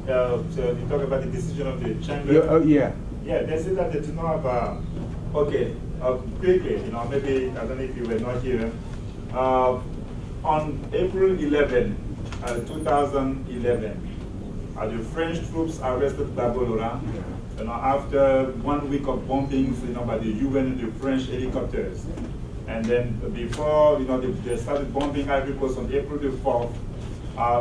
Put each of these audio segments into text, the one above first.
so you talk about the decision of the chamber. Yeah. Yeah, they said that they do not have, okay, quickly, maybe, I don't know if you were not here. On April 11, 2011, the French troops arrested Gbagbo Laurent, after 1 week of bombings, by the UN and the French helicopters. And then before, they started bombing Ivory Coast on April the 4th,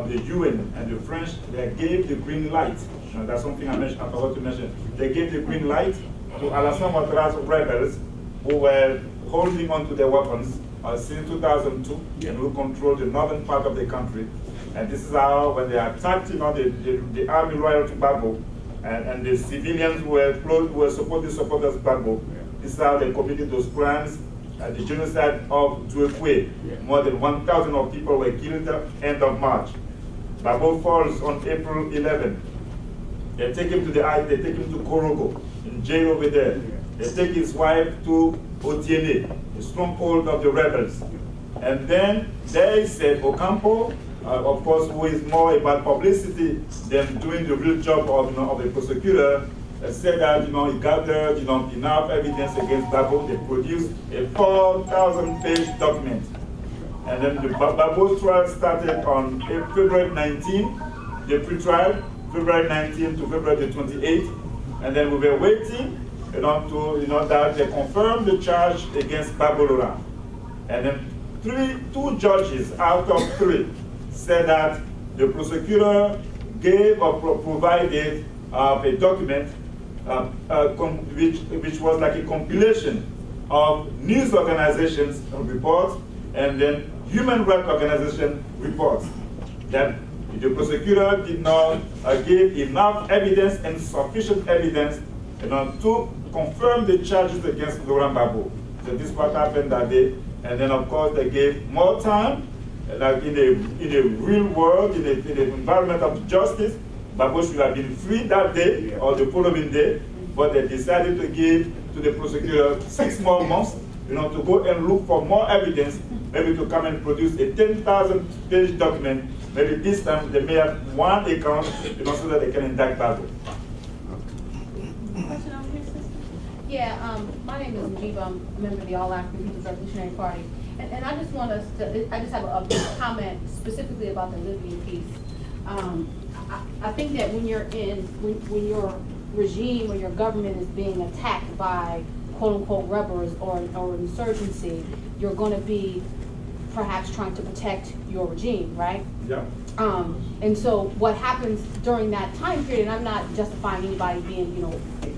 the UN and the French, they gave the green light. That's something I forgot to mention. They gave the green light to Alassane Ouattara's rebels who were holding on to their weapons since 2002 and who controlled the northern part of the country. And this is how, when they attacked the Army Royal to Gbagbo and the civilians who were supposed to support Gbagbo, this is how they committed those crimes. The genocide of Dwekwe, more than 1,000 of people were killed at the end of March. Gbagbo falls on April 11. They take him to they take him to Korogo, in jail over there. They take his wife to Otiene, the stronghold of the rebels. And then they said Ocampo, of course, who is more about publicity than doing the real job of a prosecutor, said that he gathered enough evidence against Gbagbo. They produced a 4,000-page document. And then the Gbagbo trial started on February 19, the pre-trial, February 19 to February 28. And then we were waiting that they confirmed the charge against Gbagbo Laurent. And then two judges out of 3 said that the prosecutor gave or provided a document which was like a compilation of news organizations reports and then human rights organization reports. That the prosecutor did not give enough evidence and sufficient evidence to confirm the charges against Laurent Gbagbo. So this is what happened that day. And then of course they gave more time, like in a real world, in an environment of justice. Gbagbo should have been free that day or the following day, but they decided to give to the prosecutor 6 more months, to go and look for more evidence, maybe to come and produce a 10,000-page document. Maybe this time they may have one account, so that they can indict Gbagbo. Question over here, sister? Yeah, my name is Najiba. I'm a member of the All African People's Revolutionary Party. And I just want us to, I just have a comment specifically about the Libyan piece. I think that when when your regime or your government is being attacked by quote unquote rebels or insurgency, you're going to be perhaps trying to protect your regime, right? Yeah. And so what happens during that time period, and I'm not justifying anybody being,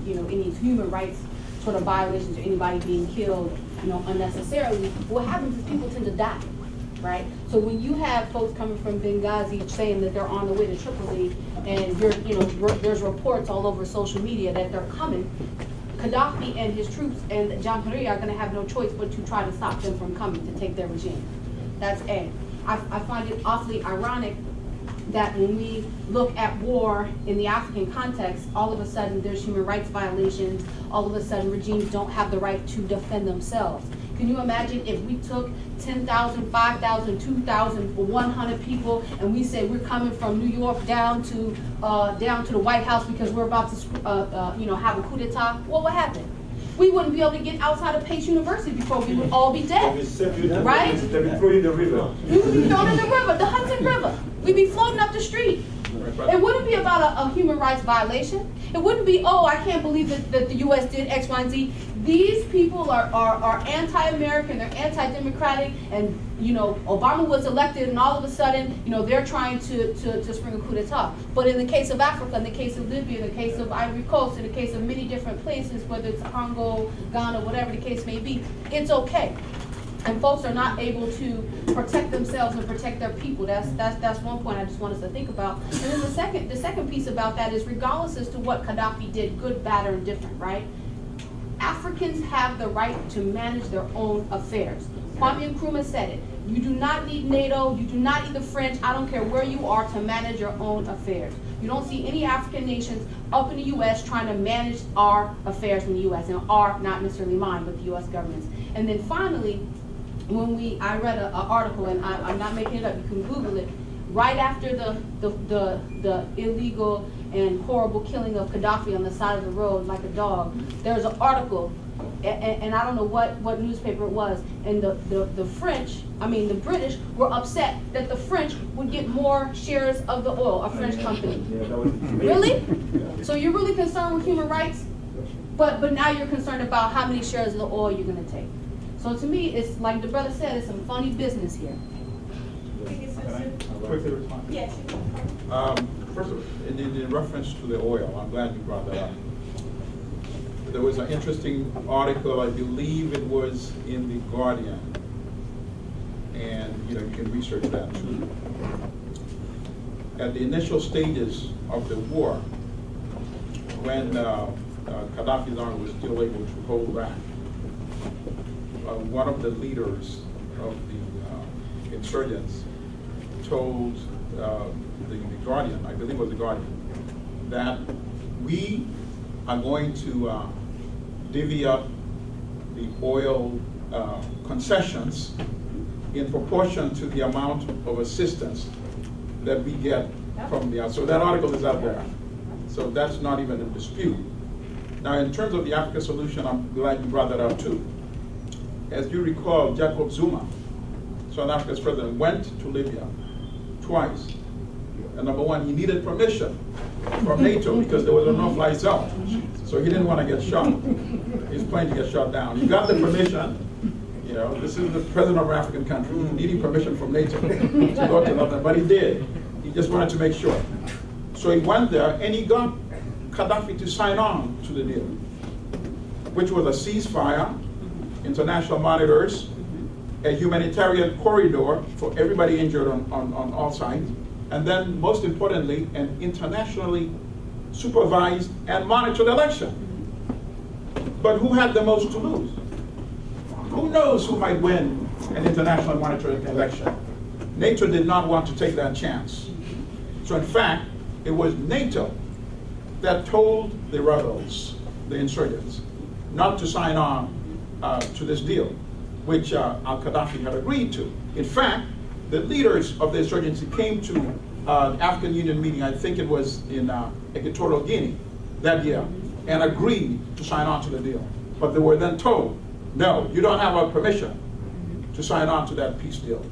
any human rights sort of violations or anybody being killed, unnecessarily. What happens is people tend to die, right? So when you have folks coming from Benghazi saying that they're on the way to Tripoli, and there's reports all over social media that they're coming, Gaddafi and his troops and Jamhuri are going to have no choice but to try to stop them from coming to take their regime. That's A. I find it awfully ironic that when we look at war in the African context, all of a sudden there's human rights violations, all of a sudden regimes don't have the right to defend themselves. Can you imagine if we took 10,000, 5,000, 2,000, 100 people and we say we're coming from New York down to the White House because we're about to have a coup d'etat? What would happen? We wouldn't be able to get outside of Pace University before we would all be dead, right? They'd be thrown in the river. We would be thrown in the river, the Hudson River. We'd be floating up the street. It wouldn't be about a human rights violation. It wouldn't be, oh, I can't believe that the U.S. did X, Y, and Z. These people are anti-American, they're anti-democratic, and Obama was elected, and all of a sudden, they're trying to spring a coup d'etat. But in the case of Africa, in the case of Libya, in the case of Ivory Coast, in the case of many different places, whether it's Congo, Ghana, whatever the case may be, it's okay. And folks are not able to protect themselves and protect their people. That's one point I just want us to think about. And then the second piece about that is, regardless as to what Gaddafi did, good, bad, or indifferent, right? Africans have the right to manage their own affairs. Kwame Nkrumah said it. You do not need NATO, you do not need the French, I don't care where you are, to manage your own affairs. You don't see any African nations up in the U.S. trying to manage our affairs in the U.S. And our, not necessarily mine, but the U.S. government's. And then finally, I read an article, and I'm not making it up, you can Google it, right after the illegal and horrible killing of Gaddafi on the side of the road like a dog, there was an article, and I don't know what newspaper it was, and the French, I mean the British, were upset that the French would get more shares of the oil, a French company. Really? So you're really concerned with human rights? But now you're concerned about how many shares of the oil you're going to take. So to me, it's like the brother said, it's some funny business here. Quickly respond. Yes. First of all, in reference to the oil, I'm glad you brought that up. There was an interesting article, I believe it was in The Guardian, and you can research that too. At the initial stages of the war, when Gaddafi's army was still able to hold back, one of the leaders of the insurgents told the Guardian, I believe it was The Guardian, that we are going to divvy up the oil concessions in proportion to the amount of assistance that we get from the outside. So that article is out there. So that's not even a dispute. Now, in terms of the Africa solution, I'm glad you brought that up too. As you recall, Jacob Zuma, South Africa's president, went to Libya twice. And number one, he needed permission from NATO because there was a no-fly zone. So he didn't want to get shot. His plane to get shot down. He got the permission. This is the president of an African country needing permission from NATO to go to London, but he did. He just wanted to make sure. So he went there and he got Gaddafi to sign on to the deal, which was a ceasefire, international monitors, a humanitarian corridor for everybody injured on all sides, and then most importantly, an internationally supervised and monitored election. But who had the most to lose? Who knows who might win an international monitored election? NATO did not want to take that chance. So in fact, it was NATO that told the rebels, the insurgents, not to sign on to this deal, which al-Gaddafi had agreed to. In fact, the leaders of the insurgency came to an African Union meeting, I think it was in Equatorial Guinea that year, and agreed to sign on to the deal. But they were then told, no, you don't have our permission to sign on to that peace deal.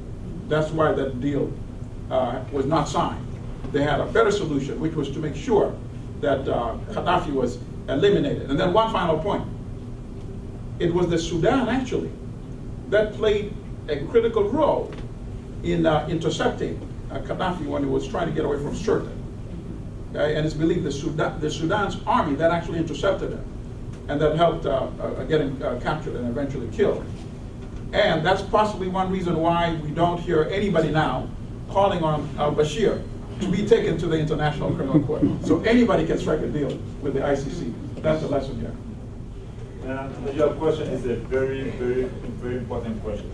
That's why that deal was not signed. They had a better solution, which was to make sure that Gaddafi was eliminated. And then one final point. It was the Sudan, actually, that played a critical role in intercepting Gaddafi when he was trying to get away from Sirte. And it's believed the Sudan's army that actually intercepted him and that helped get him captured and eventually killed. And that's possibly one reason why we don't hear anybody now calling on al-Bashir to be taken to the International Criminal Court. So anybody can strike a deal with the ICC. That's the lesson here. Your question is a very, very, very important question.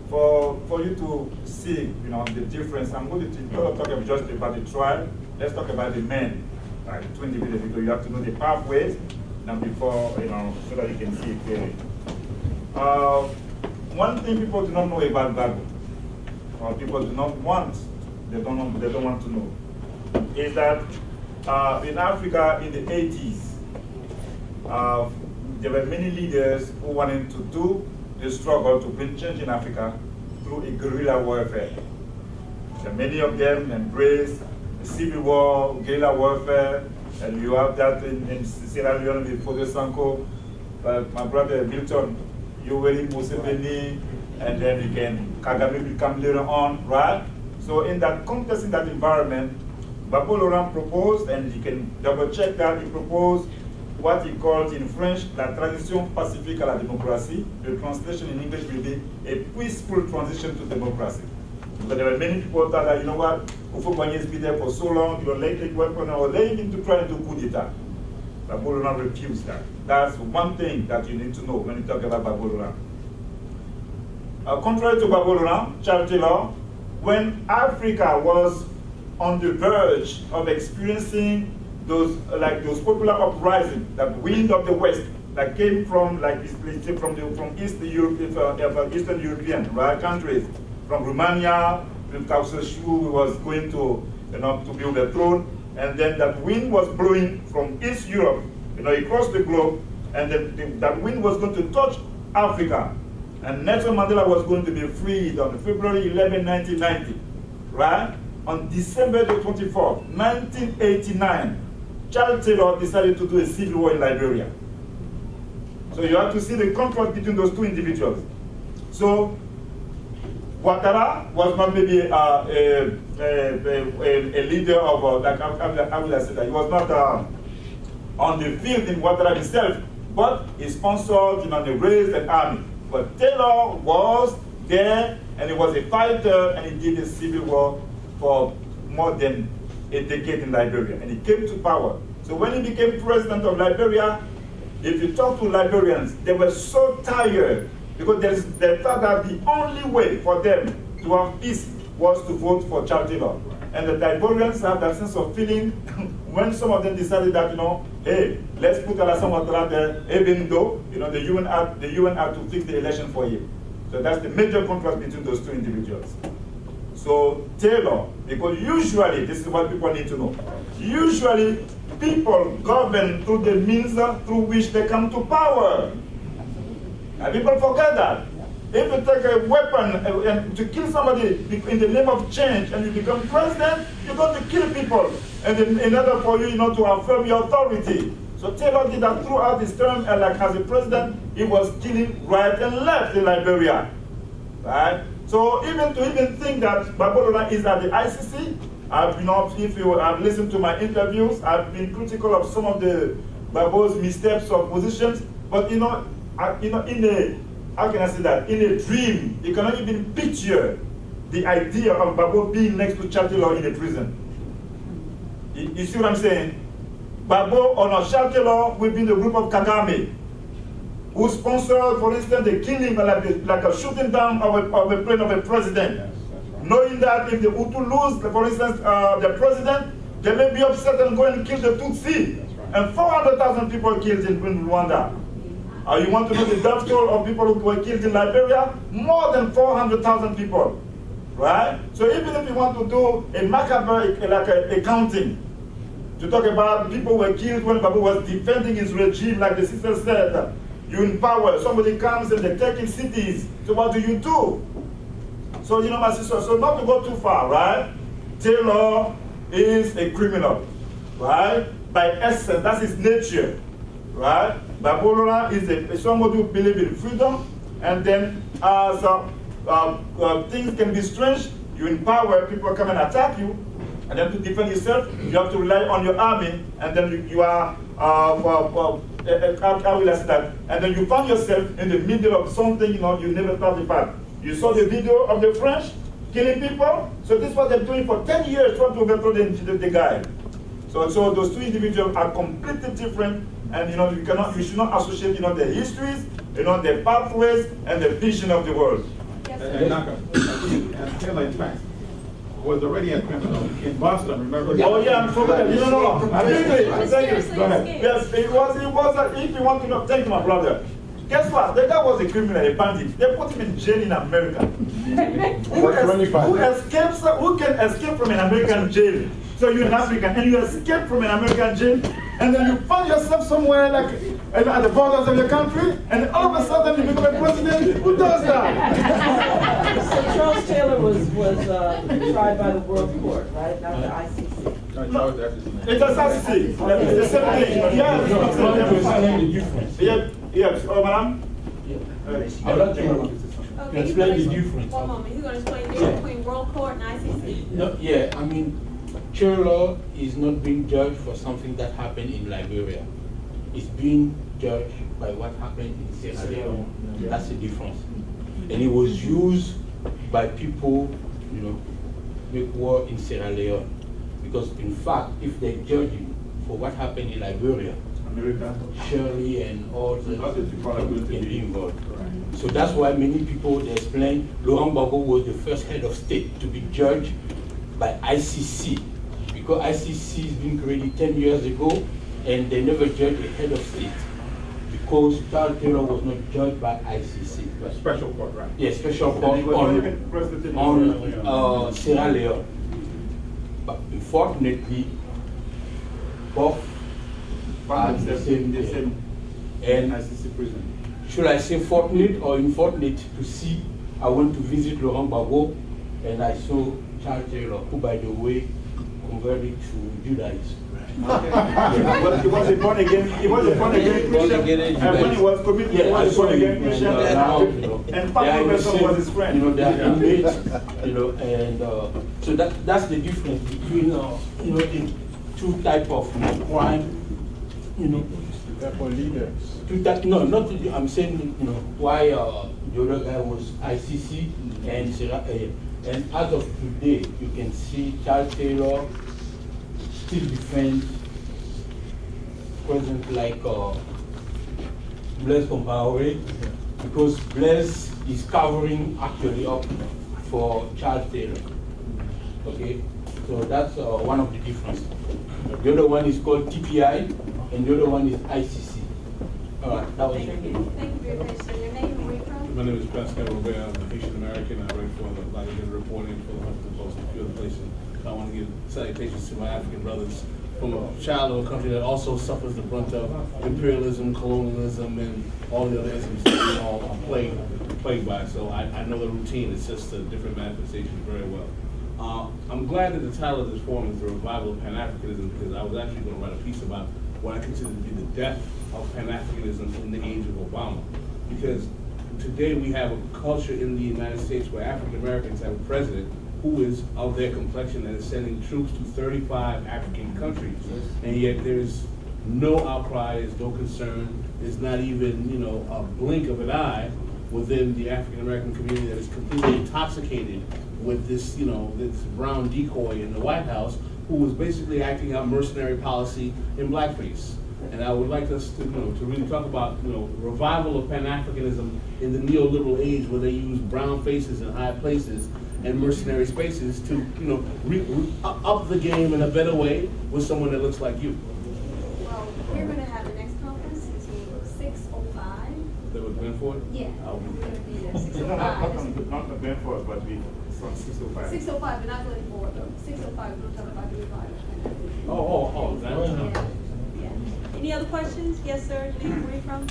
For you to see, the difference, I'm going to talk just about the trial. Let's talk about the men, right? 2 individuals, because you have to know the pathways now before, so that you can see it clearly. One thing people do not know about Gbagbo, or people do not want, they don't want to know, is that in Africa in the 80s, there were many leaders who wanted to do the struggle to bring change in Africa through a guerrilla warfare. So many of them embraced the civil war, guerrilla warfare, and you have that in Sierra Leone with Foday Sanko, my brother Milton, Yoweri Museveni, and then again Kagame will come later on, right? So in that context, in that environment, Gbagbo Laurent proposed, and you can double check that, he proposed what he called in French, la transition pacifique à la démocratie. The translation in English will be a peaceful transition to democracy. Because there were many people that, you know what, Houphouët-Boigny has been there for so long, you're laying him to try to do coup d'etat. Gbagbo Laurent refused that. That's one thing that you need to know when you talk about Gbagbo Laurent. Contrary to Gbagbo Laurent, Charles Taylor, when Africa was on the verge of experiencing those popular uprisings, that wind of the West that came from Eastern European countries, from Romania, who was going to, to be on the throne, and then that wind was blowing from East Europe, across the globe, and then that wind was going to touch Africa, and Nelson Mandela was going to be freed on February 11, 1990, right? On December the 24th, 1989, Charles Taylor decided to do a civil war in Liberia. So you have to see the contrast between those two individuals. So Ouattara was not maybe a leader of, like how will I say that? He was not on the field in Ouattara himself, but he sponsored, he raised an army. But Taylor was there, and he was a fighter, and he did a civil war for more than a decade in Liberia, and he came to power. So when he became president of Liberia, if you talk to Liberians, they were so tired because they thought that the only way for them to have peace was to vote for Charles Taylor. And the Liberians have that sense of feeling when some of them decided that, hey, let's put Alassane Ouattara there, even though, the UN had to fix the election for him. So that's the major contrast between those two individuals. So Taylor, because usually, this is what people need to know, usually people govern through the means through which they come to power. And people forget that. If you take a weapon and to kill somebody in the name of change and you become president, you're going to kill people and in order for you, to affirm your authority. So Taylor did that throughout his term, and like as a president, he was killing right and left in Liberia. Right? So even think that Babalola is at the ICC, if you have listened to my interviews, I've been critical of some of the Babo's missteps of positions, but in a, how can I say that? In a dream, you cannot even picture the idea of Babo being next to Charles Taylor in a prison. You see what I'm saying? Babo or not Charles Taylor will be in the group of Kagame, who sponsored, for instance, the killing, like a shooting down of a plane of a president. Yes, right. Knowing that if the Hutu lose, for instance, the president, they may be upset and go and kill the Tutsi. Right. And 400,000 people killed in Rwanda. You want to know the death toll of people who were killed in Liberia? More than 400,000 people, right? So even if you want to do a macabre, like a counting, to talk about people who were killed when Babu was defending his regime, like the sister said, you in power, somebody comes and they take in cities, so what do you do? So, my sister, so not to go too far, right? Taylor is a criminal, right? By essence, that's his nature, right? Babalola is somebody who believes in freedom, and then as things can be strange, you in power, people come and attack you, and then to defend yourself, you have to rely on your army, and then you are, how will I say that? And then you find yourself in the middle of something, you never thought about. You saw the video of the French killing people, so this is what they're doing for 10 years, trying to overthrow the guy. So those two individuals are completely different, and you should not associate, their histories, their pathways, and the vision of the world. Yes, and Taylor, in fact, was already a criminal in Boston, remember? Oh yeah, I'm forgetting. No. Thank you. Go ahead. Yes, it was if you want to know, thank you, my brother. Guess what? The guy was a criminal, a bandit. They put him in jail in America. Who can escape from an American jail? So you're an African and you escape from an American jail, and then you find yourself somewhere like at the borders of your country, and all of a sudden you become a president. Who does that? So Charles Taylor was tried by the World Court, right? Not the ICC. No, it's a ICC. It's the same thing. Yes. Oh, madam. I'd like to explain the difference. One moment, he's going to explain the difference between World Court and ICC. No, Taylor is not being judged for something that happened in Liberia. It's being judged by what happened in Sierra Leone. That's the difference. And it was used by people, make war in Sierra Leone. Because in fact, if they judge him for what happened in Liberia, Shirley and all the can be involved. Right. So that's why many people they explain Laurent Gbagbo was the first head of state to be judged by ICC, because ICC has been created 10 years ago and they never judged a head of state. because Charles Taylor was not judged by ICC. But Special court, right? yeah, special And court he was not even president on Sierra Leone. But unfortunately, both are found the himself in the same. same And ICC prison. should I say fortunate or unfortunate to see, I went to visit Laurent Gbagbo and I saw Charles Taylor, who by the way converted to Judaism. But he was a born again. He was a born again Christian. And when he was committed, he was a born again Christian. And Pastor Besson was his friend. You know, they are inmates. You know, and so that's the difference between the two type of crime. You know, Therefore, leaders. no, not to, I'm saying why the other guy was ICC and as of today, you can see Charles Taylor still defends president like Blaise Compaoré, because Blaise is covering actually up for Charles Taylor. Okay, so that's one of the differences. The other one is called TPI, and the other one is ICC. All right, that was it. Thank you for your patience. So your name and where you from? My name is Pascal Robert. I'm a Haitian American. I write for the Latin reporting for the Huffington Post and a few other places. I want to give salutations to my African brothers from a child of a country that also suffers the brunt of imperialism, colonialism, and all the other isms that we all are plagued by. So I know the routine. It's just a different manifestation very well. I'm glad that the title of this forum is The Revival of Pan-Africanism, because I was actually going to write a piece about what I consider to be the death of Pan-Africanism in the age of Obama. Because today we have a culture in the United States where African Americans have a president who is of their complexion and is sending troops to 35 African countries. And yet there's no outcry, there's no concern, there's not even, a blink of an eye within the African American community that is completely intoxicated with this, this brown decoy in the White House who was basically acting out mercenary policy in blackface. And I would like us to, to really talk about, revival of Pan-Africanism in the neoliberal age where they use brown faces in high places and mercenary spaces to, up the game in a better way with someone that looks like you. Well, we're going to have the next conference between 6:05. That was meant for it? Yeah, I'll be we're going to be there Not 6:05. on Benford, but it's on 605. 6:05, but not going forward though. 6:05, we'll talk about the revival. Oh. Yeah. Any other questions? Yes, sir. Your name, where you from?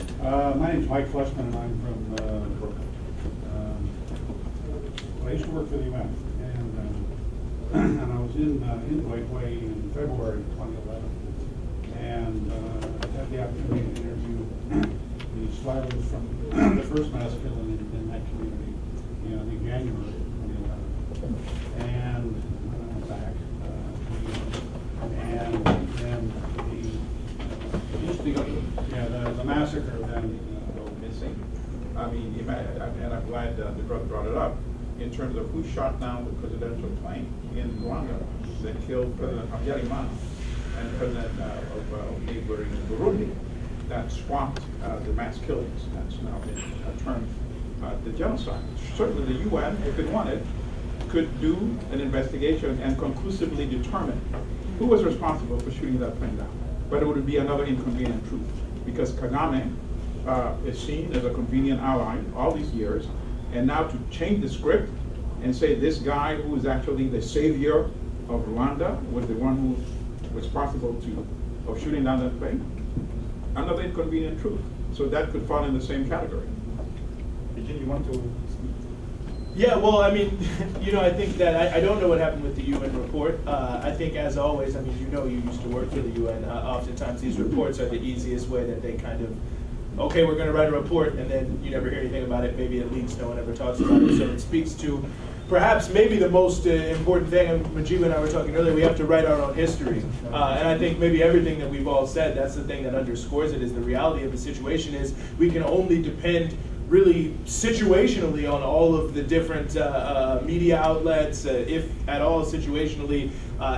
My name's Mike Fleshman, and I'm from Brooklyn. I used to work for the UN, and I was in Kuwait in February 2011, and I had the opportunity to interview the survivors from the first mass killing in that community in, I think, January 2011. And when I went back, and then the massacre then go missing. I mean, and I'm glad the brother brought it up, in terms of who shot down the presidential plane in Rwanda that killed President Habyarimana and President of neighboring Burundi, that swamped the mass killings. That's now been termed the genocide. Certainly the UN, if it wanted, could do an investigation and conclusively determine who was responsible for shooting that plane down. But it would be another inconvenient truth, because Kagame is seen as a convenient ally all these years, and now to change the script and say this guy who is actually the savior of Rwanda was the one who was responsible of shooting down that plane, another inconvenient truth. So that could fall in the same category. Eugene, you want to? Yeah, well, I mean, I think that I don't know what happened with the UN report. I think, as always, I mean, you used to work for the UN. Oftentimes, these reports are the easiest way that they kind of, okay, we're going to write a report, and then you never hear anything about it. Maybe it leaks, no one ever talks about it. So it speaks to perhaps maybe the most important thing, and Mujiba and I were talking earlier, we have to write our own history. And I think maybe everything that we've all said, that's the thing that underscores it, is the reality of the situation is we can only depend really situationally on all of the different media outlets, if at all situationally,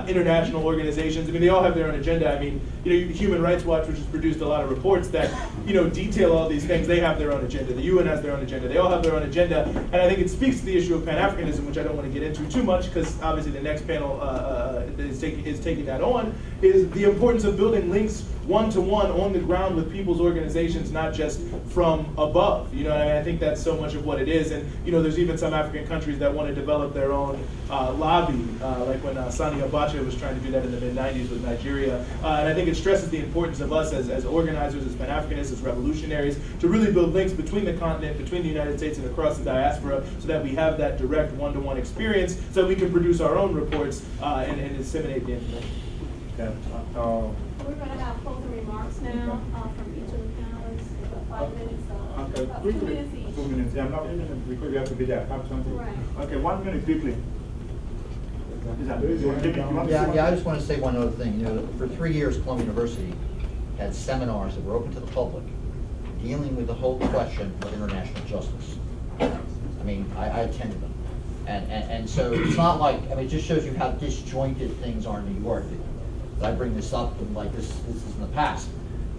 international organizations. I mean, they all have their own agenda. I mean, Human Rights Watch, which has produced a lot of reports that, detail all these things, they have their own agenda. The UN has their own agenda. They all have their own agenda. And I think it speaks to the issue of Pan-Africanism, which I don't want to get into too much, because obviously the next panel is taking that on, is the importance of building links one-to-one on the ground with people's organizations, not just from above. I think that's so much of what it is. And there's even some African countries that want to develop their own lobby, like when Sani Abacha was trying to do that in the mid-90s with Nigeria. And I think it stresses the importance of us as organizers, as Pan-Africanists, as revolutionaries, to really build links between the continent, between the United States and across the diaspora, so that we have that direct one-to-one experience, so that we can produce our own reports and disseminate the information. We're going to have closing remarks now from each of the panelists, 5 minutes. Okay, About 2 quickly. minutes each. 2 minutes. Yeah, not 2 minutes because you have to be there. 5:20. Right. Okay, 1 minute quickly. Yeah, I just want to say one other thing. For 3 years, Columbia University had seminars that were open to the public dealing with the whole question of international justice. I mean, I attended them. And so it's not like, it just shows you how disjointed things are in New York. I bring this up and like this is in the past.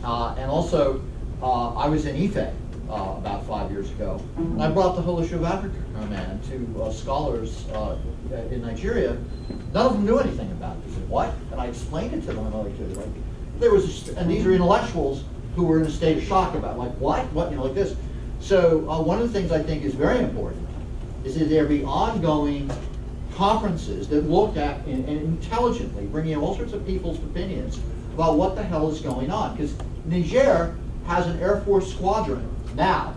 And also, I was in IFE about 5 years ago. And I brought the whole issue of Africa, man, to scholars in Nigeria. None of them knew anything about it. They said, what? And I explained it to them. And these are intellectuals who were in a state of shock about, like, what? What, like this. So one of the things I think is very important is that there be ongoing conferences that look at and intelligently bringing in all sorts of people's opinions about what the hell is going on. Because Niger has an Air Force squadron now,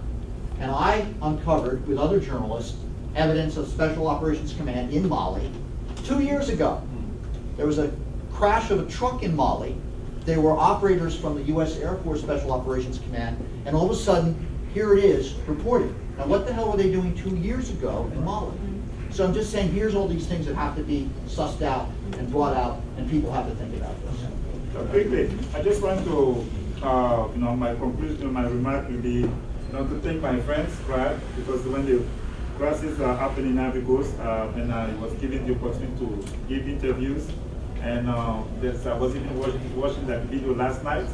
and I uncovered with other journalists evidence of Special Operations Command in Mali 2 years ago. There was a crash of a truck in Mali. There were operators from the U.S. Air Force Special Operations Command, and all of a sudden, here it is reported. Now, what the hell were they doing 2 years ago in Mali? So I'm just saying, here's all these things that have to be sussed out and brought out, and people have to think about this. So quickly, I just want to, my conclusion, my remark will be, to thank my friends, right? Because when the crisis happened in Ivory Coast, and I was given the opportunity to give interviews, and I was even watching that video last night,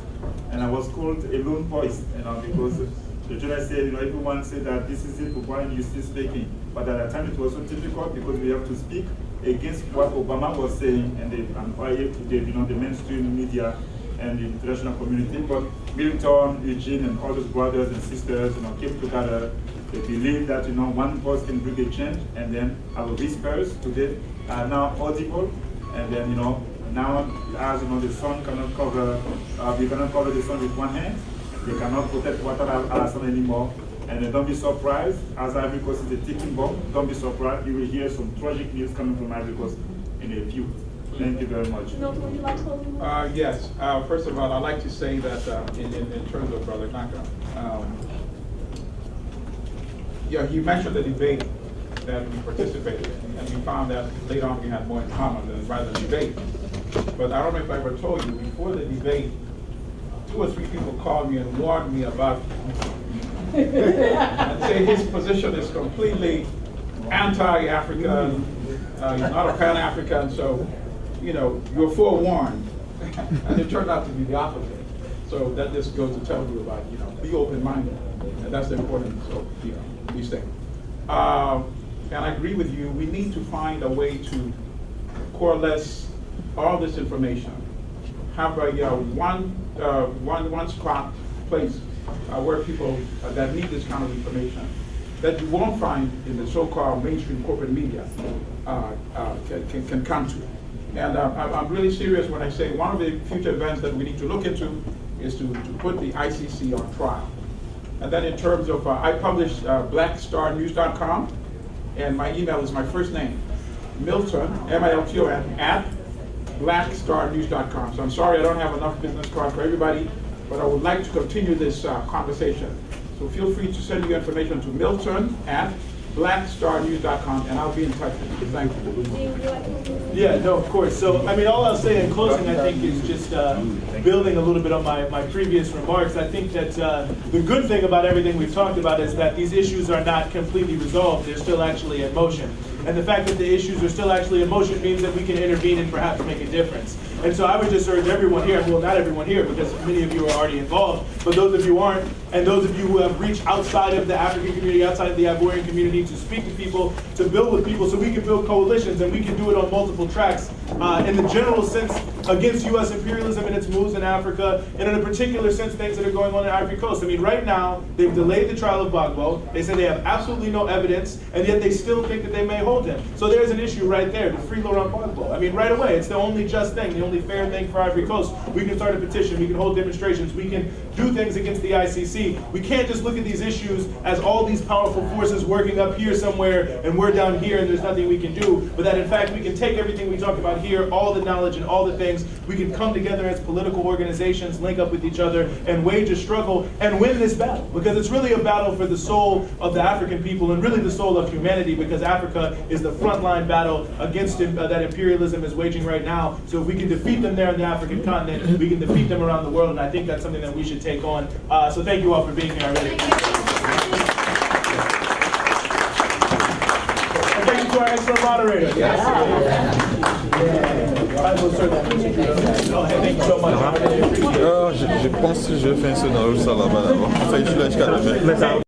and I was called a lone voice, because the journalist said, everyone said that this is it, why are you still speaking? But at that time it was so difficult because we have to speak against what Obama was saying and the mainstream media and the international community. But Milton, Eugene, and all those brothers and sisters, came together. They believe that one voice can bring a change, and then our whispers today are now audible, and then now as the sun cannot cover, we cannot cover the sun with one hand. They cannot protect water sun anymore. And don't be surprised, as Ivory Coast is a ticking bomb, don't be surprised, you will hear some tragic news coming from Ivory Coast in a few. Thank you very much. Milton, would you like to close remarks? Yes. First of all, I'd like to say that in terms of Brother Naka, you mentioned the debate that we participated in, and we found that later on we had more in common than rather than debate. But I don't know if I ever told you, before the debate, 2 or 3 people called me and warned me about and say his position is completely anti-African, he's not a Pan-African, so, you're forewarned. And it turned out to be the opposite. So that just goes to tell you about, be open-minded. And that's the importance of, these things. And I agree with you, we need to find a way to coalesce all this information. Have a one spot place where people that need this kind of information that you won't find in the so-called mainstream corporate media can come to. And I'm really serious when I say one of the future events that we need to look into is to put the ICC on trial. And then in terms of, I publish blackstarnews.com, and my email is my first name, Milton, M-I-L-T-O-N, @blackstarnews.com. So I'm sorry I don't have enough business cards for everybody, but I would like to continue this conversation. So feel free to send your information to Milton @blackstarnews.com, and I'll be in touch with you. Thank you. Yeah, no, of course. So, all I'll say in closing, I think, is just building a little bit on my previous remarks. I think that the good thing about everything we've talked about is that these issues are not completely resolved. They're still actually in motion. And the fact that the issues are still actually in motion means that we can intervene and perhaps make a difference. And so I would just urge everyone here, well, not everyone here, because many of you are already involved, but those of you who aren't, and those of you who have reached outside of the African community, outside of the Ivorian community, to speak to people, to build with people, so we can build coalitions, and we can do it on multiple tracks. In the general sense, against U.S. imperialism and its moves in Africa, and in a particular sense, things that are going on in Ivory Coast. I mean, right now, they've delayed the trial of Gbagbo. They say they have absolutely no evidence, and yet they still think that they may hold him. So there's an issue right there to free Laurent Gbagbo. I mean, right away, it's the only just thing, the only fair thing for Ivory Coast. We can start a petition, we can hold demonstrations, we can do things against the ICC. We can't just look at these issues as all these powerful forces working up here somewhere, and we're down here and there's nothing we can do, but that in fact we can take everything we talk about here, all the knowledge and all the things, we can come together as political organizations, link up with each other, and wage a struggle and win this battle. Because it's really a battle for the soul of the African people and really the soul of humanity, because Africa is the frontline battle against that imperialism is waging right now. So if we can defeat them there in the African continent, we can defeat them around the world, and I think that's something that we should take on. So thank you all for being here. I really appreciate it. And thank you to our excellent moderator. Thank you so much. Je pense que je fais un scénario ça là-bas d'abord. Enfin, je suis là jusqu'à demain.